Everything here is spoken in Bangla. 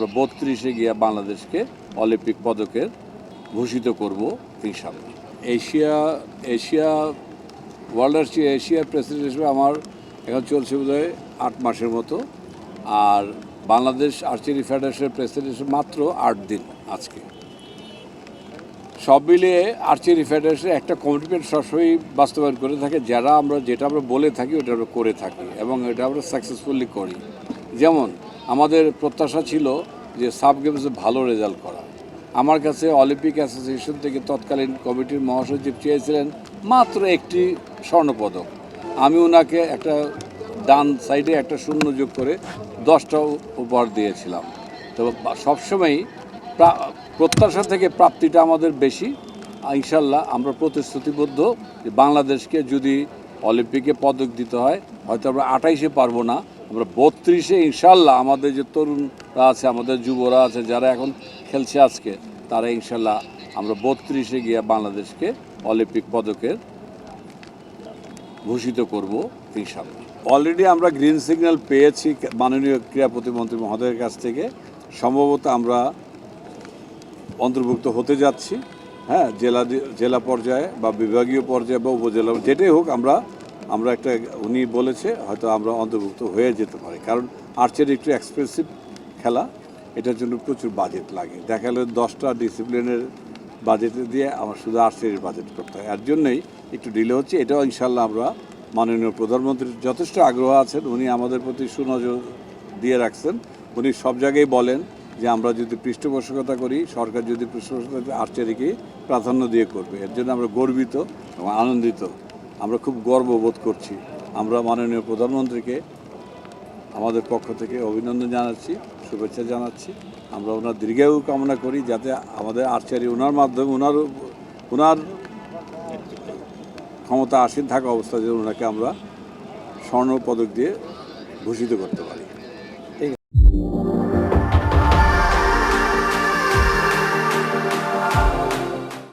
আমরা 32-এ গিয়ে বাংলাদেশকে অলিম্পিক পদকের ভূষিত করব ইনশাআল্লাহ। এশিয়া এশিয়ার প্রেসিডেন্ট হিসেবে আমার এখন চলছে বোধহয় 8 মাসের মতো, আর বাংলাদেশ আর্চারি ফেডারেশনের প্রেসিডেন্ট হিসেবে মাত্র 8 দিন আজকে। সব মিলিয়ে আর্চারি ফেডারেশন একটা কমিটমেন্ট সবসময় বাস্তবায়ন করে থাকে, যেটা আমরা বলে থাকি ওটা আমরা করে থাকি এবং এটা আমরা সাকসেসফুলি করি। যেমন আমাদের প্রত্যাশা ছিল যে সাব গেমসে ভালো রেজাল্ট করা। আমার কাছে অলিম্পিক অ্যাসোসিয়েশন থেকে তৎকালীন কমিটির মহাসচিব চেয়েছিলেন মাত্র একটি স্বর্ণপদক। আমি ওনাকে একটা ডান সাইডে একটা শূন্য যোগ করে 10টা উপহার দিয়েছিলাম। তো সবসময়ই প্রত্যাশা থেকে প্রাপ্তিটা আমাদের বেশি। ইনশাল্লাহ আমরা প্রতিশ্রুতিবদ্ধ যে বাংলাদেশকে যদি অলিম্পিকে পদক দিতে হয়, হয়তো আমরা 28-এ পারবো না, আমরা 32-এ ইনশাল্লাহ আমাদের যে তরুণরা আছে, আমাদের যুবরা আছে যারা এখন খেলছে আজকে, তারা ইনশাল্লাহ আমরা 32-এ গিয়ে বাংলাদেশকে অলিম্পিক পদকের ভূষিত করব ইনশাল্লাহ। অলরেডি আমরা গ্রিন সিগন্যাল পেয়েছি মাননীয় ক্রীড়া প্রতিমন্ত্রী মহোদয়ের কাছ থেকে। সম্ভবত আমরা অন্তর্ভুক্ত হতে যাচ্ছি, হ্যাঁ, জেলা পর্যায়ে বা বিভাগীয় পর্যায়ে বা উপজেলা, যেটাই হোক আমরা একটা, উনি বলেছে হয়তো আমরা অন্তর্ভুক্ত হয়ে যেতে পারি। কারণ আর্চারি একটু এক্সপেন্সিভ খেলা, এটার জন্য প্রচুর বাজেট লাগে। দেখা গেল 10টা ডিসিপ্লিনের বাজেট দিয়ে আমার শুধু আর্চারির বাজেট করতে হয়, এর জন্যই একটু ডিলে হচ্ছে। এটাও ইনশাল্লাহ আমরা মাননীয় প্রধানমন্ত্রীর যথেষ্ট আগ্রহ আছেন, উনি আমাদের প্রতি সুনজর দিয়ে রাখছেন। উনি সব জায়গায় বলেন যে আমরা যদি পৃষ্ঠপোষকতা করি, সরকার যদি পৃষ্ঠপোষকতা আর্চারিকে প্রাধান্য দিয়ে করবে। এর জন্য আমরা গর্বিত এবং আনন্দিত, আমরা খুব গর্ববোধ করছি। আমরা মাননীয় প্রধানমন্ত্রীকে আমাদের পক্ষ থেকে অভিনন্দন জানাচ্ছি, শুভেচ্ছা জানাচ্ছি। আমরা ওনার দীর্ঘায়ু কামনা করি, যাতে আমাদের আর্চারি ওনার মাধ্যমে ওনার ক্ষমতা আসীন থাকা অবস্থায় ওনাকে আমরা স্বর্ণ পদক দিয়ে ভূষিত করতে পারি।